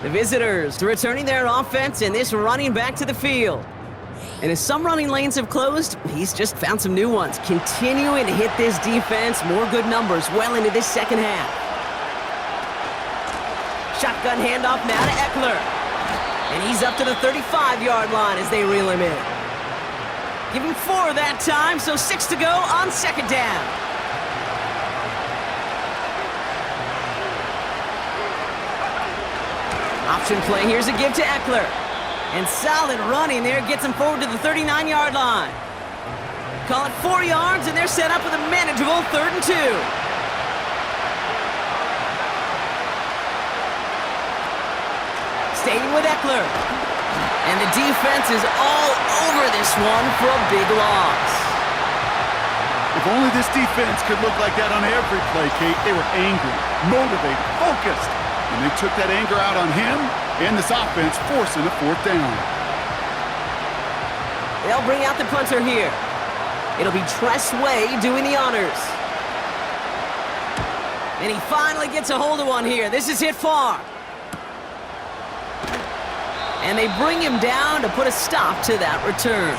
The visitors returning their offense and this running back to the field. And as some running lanes have closed, he's just found some new ones. Continuing to hit this defense, more good numbers well into this second half. Shotgun handoff now to Eckler. And he's up to the 35-yard line as they reel him in. Give him 4 that time, so 6 to go on second down. Option play, here's a give to Eckler. And solid running there gets him forward to the 39-yard line. Call it 4 yards, and they're set up with a manageable 3rd and 2. Staying with Eckler. And the defense is all over this one for a big loss. If only this defense could look like that on every play, Kate. They were angry, motivated, focused. And they took that anger out on him and this offense, forcing a 4th down. They'll bring out the punter here. It'll be Tress Way doing the honors. And he finally gets a hold of one here. This is hit far. And they bring him down to put a stop to that return.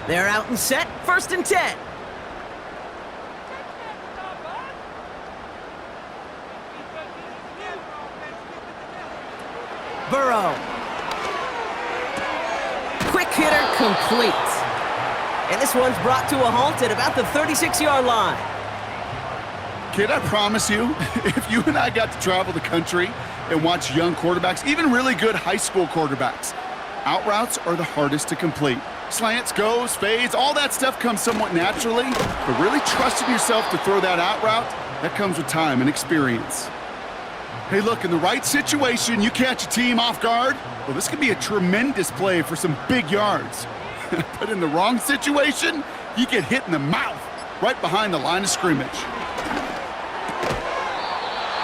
They're out and set, 1st and 10. Burrow. Quick hitter complete. And this one's brought to a halt at about the 36-yard line. Kid, I promise you, if you and I got to travel the country and watch young quarterbacks, even really good high school quarterbacks, out routes are the hardest to complete. Slants, goes, fades, all that stuff comes somewhat naturally, but really trusting yourself to throw that out route, that comes with time and experience. Hey, look, in the right situation, you catch a team off guard, well, this could be a tremendous play for some big yards. But in the wrong situation, you get hit in the mouth right behind the line of scrimmage.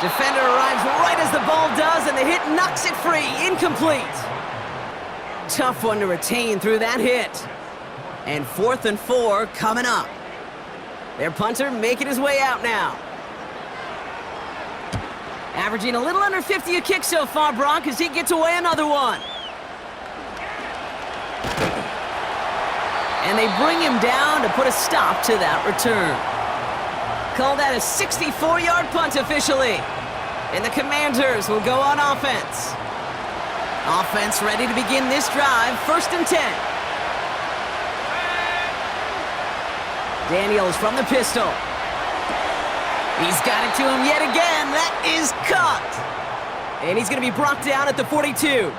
Defender arrives right as the ball does, and the hit knocks it free. Incomplete. Tough one to retain through that hit. And 4th and 4 coming up. Their punter making his way out now. Averaging a little under 50 a kick so far, Brock, as he gets away another one. And they bring him down to put a stop to that return. Call that a 64-yard punt officially. And the Commanders will go on offense. Offense ready to begin this drive, 1st and 10. Daniels from the pistol. He's got it to him yet again. That is cut. And he's going to be brought down at the 42.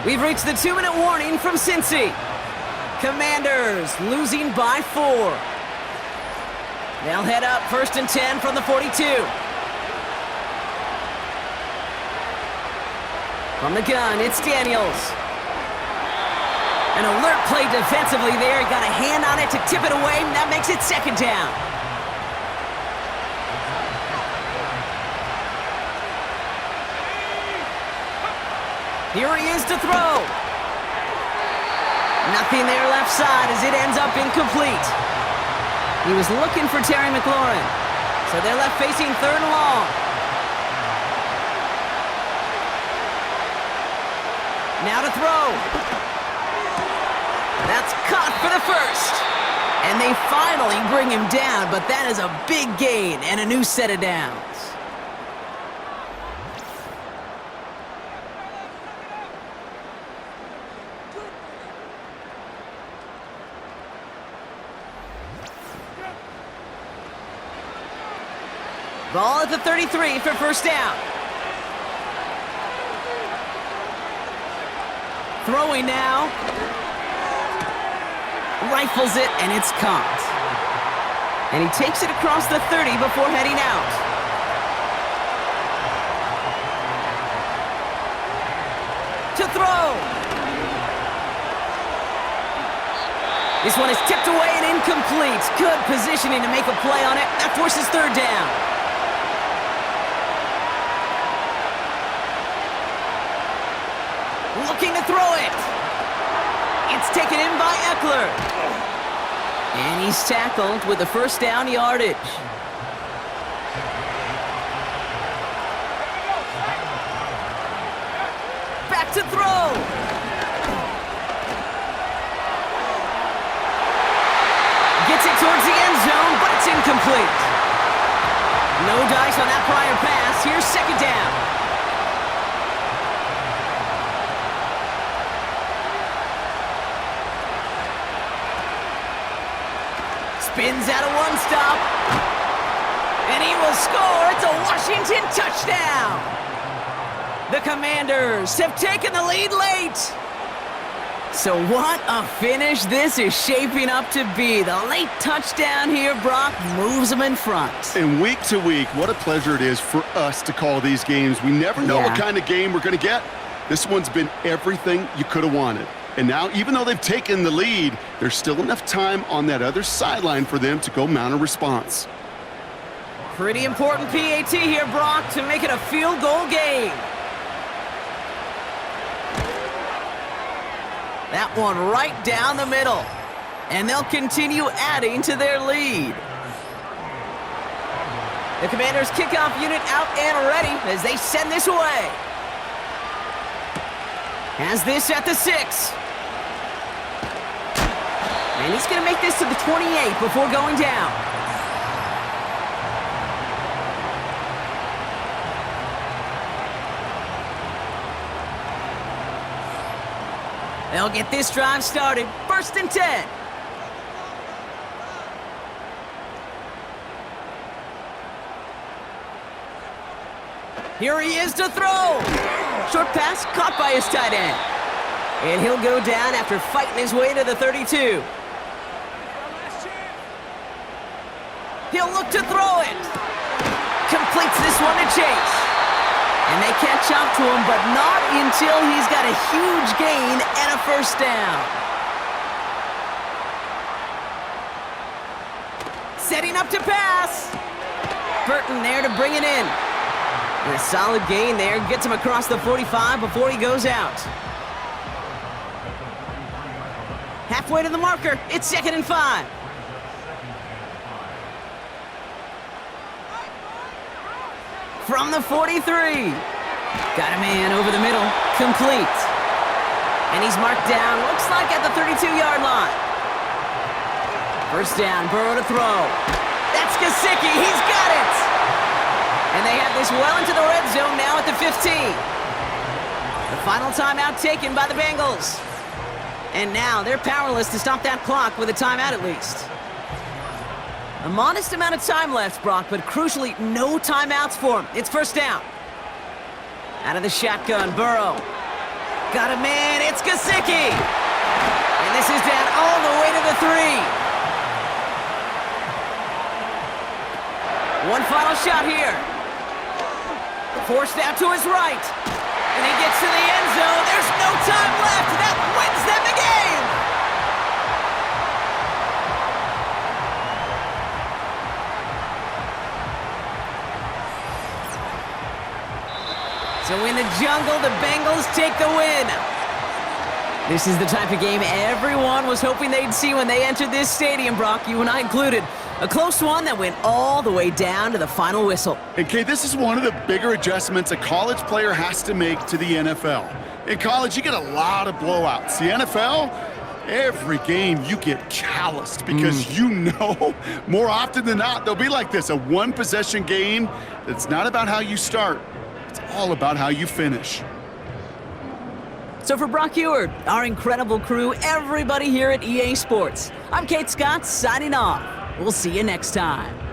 We've reached the 2-minute warning from Cincy. Commanders losing by 4. They'll head up 1st and 10 from the 42. From the gun, it's Daniels. An alert play defensively there. He got a hand on it to tip it away, and that makes it second down. Here he is to throw. Nothing there left side as it ends up incomplete. He was looking for Terry McLaurin. So they're left facing third and long. Now to throw. That's caught for the first. And they finally bring him down, but that is a big gain and a new set of downs. Ball at the 33 for first down. Throwing now. Rifles it, and it's caught. And he takes it across the 30 before heading out. To throw. This one is tipped away and incomplete. Good positioning to make a play on it. That forces third down. Looking to throw it. It's taken in by Eckler. And he's tackled with the first down yardage. Back to throw. Gets it towards the end zone, but it's incomplete. No dice on that prior pass. Here's second down. Spins out of one stop, and he will score. It's a Washington touchdown. The Commanders have taken the lead late. So what a finish this is shaping up to be. The late touchdown here, Brock, moves them in front. And week to week, what a pleasure it is for us to call these games. We never know what kind of game we're going to get. This one's been everything you could have wanted. And now, even though they've taken the lead, there's still enough time on that other sideline for them to go mount a response. Pretty important PAT here, Brock, to make it a field goal game. That one right down the middle. And they'll continue adding to their lead. The Commanders' kickoff unit out and ready as they send this away. Has this at the 6. And he's going to make this to the 28 before going down. They'll get this drive started. 1st and 10. Here he is to throw. Short pass caught by his tight end. And he'll go down after fighting his way to the 32. He'll look to throw it. Completes this one to Chase. And they catch up to him, but not until he's got a huge gain and a first down. Setting up to pass. Burton there to bring it in. And a solid gain there. Gets him across the 45 before he goes out. Halfway to the marker. It's 2nd and 5. From the 43. Got a man over the middle. Complete. And he's marked down, looks like at the 32-yard line. First down, Burrow to throw. That's Gesicki. He's got it. And they have this well into the red zone now at the 15. The final timeout taken by the Bengals. And now they're powerless to stop that clock with a timeout at least. A modest amount of time left, Brock, but crucially, no timeouts for him. It's first down. Out of the shotgun, Burrow. Got a man, it's Gesicki. And this is down all the way to the 3. One final shot here. Forced out to his right. And he gets to the end zone. There's no time left. That wins them the game. So in the jungle, the Bengals take the win. This is the type of game everyone was hoping they'd see when they entered this stadium, Brock, you and I included. A close one that went all the way down to the final whistle. And Kay, this is one of the bigger adjustments a college player has to make to the NFL. In college, you get a lot of blowouts. The NFL, every game you get calloused because you know more often than not they'll be like this, a one-possession game that's not about how you start. It's all about how you finish. So for Brock Eward, our incredible crew, everybody here at EA Sports, I'm Kate Scott signing off. We'll see you next time.